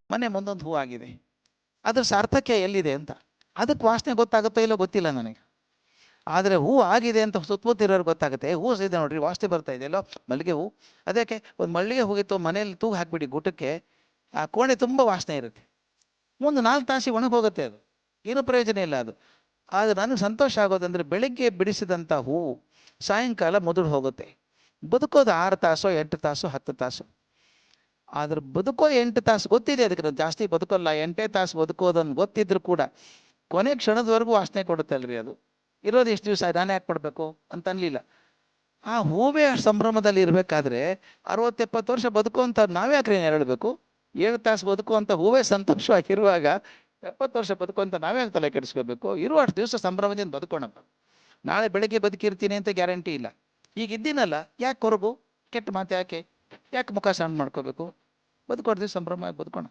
ಮನೆ ಮುಂದೊಂದು ಹೂ ಆಗಿದೆ, ಅದ್ರ ಸಾರ್ಥಕ್ಯ ಎಲ್ಲಿದೆ ಅಂತ. ಅದಕ್ಕೆ ವಾಸನೆ ಗೊತ್ತಾಗುತ್ತೋ ಇಲ್ಲೋ ಗೊತ್ತಿಲ್ಲ ನನಗೆ. ಆದರೆ ಹೂ ಆಗಿದೆ ಅಂತ ಸುತ್ತಮುತ್ತಿರೋರು ಗೊತ್ತಾಗುತ್ತೆ. ಹೂ ಇದೆ ನೋಡ್ರಿ, ವಾಸನೆ ಬರ್ತಾ ಇದೆಯಲ್ಲೋ ಮಲ್ಲಿಗೆ ಹೂ. ಅದಕ್ಕೆ ಒಂದು ಮಲ್ಲಿಗೆ ಹೋಗಿತ್ತು ಮನೇಲಿ ತೂಗು ಹಾಕ್ಬಿಡಿ ಗುಟಕ್ಕೆ, ಆ ಕೋಣೆ ತುಂಬ ವಾಸನೆ ಇರುತ್ತೆ. ಒಂದು 4 ತಾಸಿಗೆ ಒಣಗೋಗುತ್ತೆ ಅದು, ಏನೂ ಪ್ರಯೋಜನ ಇಲ್ಲ ಅದು. ಆದರೆ ನನಗೆ ಸಂತೋಷ ಆಗೋದಂದರೆ ಬೆಳಿಗ್ಗೆ ಬಿಡಿಸಿದಂಥ ಹೂವು ಸಾಯಂಕಾಲ ಮುದುಡು ಹೋಗುತ್ತೆ. ಬದುಕೋದು 6 ತಾಸೋ 8 ತಾಸು 10 ತಾಸು. ಆದ್ರೆ ಬದುಕೋ 8 ತಾಸು ಗೊತ್ತಿದೆ ಅದಕ್ಕೆ, ನಾವು ಜಾಸ್ತಿ ಬದುಕೋಲ್ಲ, 8 ತಾಸು ಬದುಕೋದನ್ನು ಗೊತ್ತಿದ್ರು ಕೂಡ ಕೊನೆ ಕ್ಷಣದವರೆಗೂ ವಾಸನೆ ಕೊಡುತ್ತಲ್ರಿ ಅದು. ಇರೋದು ಎಷ್ಟು ದಿವಸ, ನಾನು ಯಾಕೆ ಪಡಬೇಕು ಅಂತ ಅನ್ಲಿಲ್ಲ. ಆ ಹೂವೇ ಸಂಭ್ರಮದಲ್ಲಿ ಇರಬೇಕಾದ್ರೆ 60-70 ವರ್ಷ ಬದುಕುವಂಥ ನಾವ್ಯಾಕ್ರಿ ಹೇಳಬೇಕು. 7 ತಾಸು ಬದುಕುವಂಥ ಹೂವೇ ಸಂತೋಷವಾಗಿರುವಾಗ 70 ವರ್ಷ ಬದುಕುವಂಥ ನಾವ್ಯಾಕೆ ತಲೆ ಕೆಡಿಸ್ಕೋಬೇಕು. ಇರುವ ಅಷ್ಟು ದಿವಸ ಸಂಭ್ರಮದಿಂದ ಬದುಕೋಣಪ್ಪ. ನಾಳೆ ಬೆಳಗ್ಗೆ ಬದುಕಿರ್ತೀನಿ ಅಂತ ಗ್ಯಾರಂಟಿ ಇಲ್ಲ. ಈಗ ಇದ್ದೀನಲ್ಲ, ಯಾಕೆ ಕೊರಗು, ಕೆಟ್ಟ ಮಾತು ಯಾಕೆ, ಯಾಕೆ ಮುಖ ಸಣ್ಣ ಮಾಡ್ಕೋಬೇಕು. ಬದುಕೋದು ಸಂಭ್ರಮ ಬದುಕೋಣ.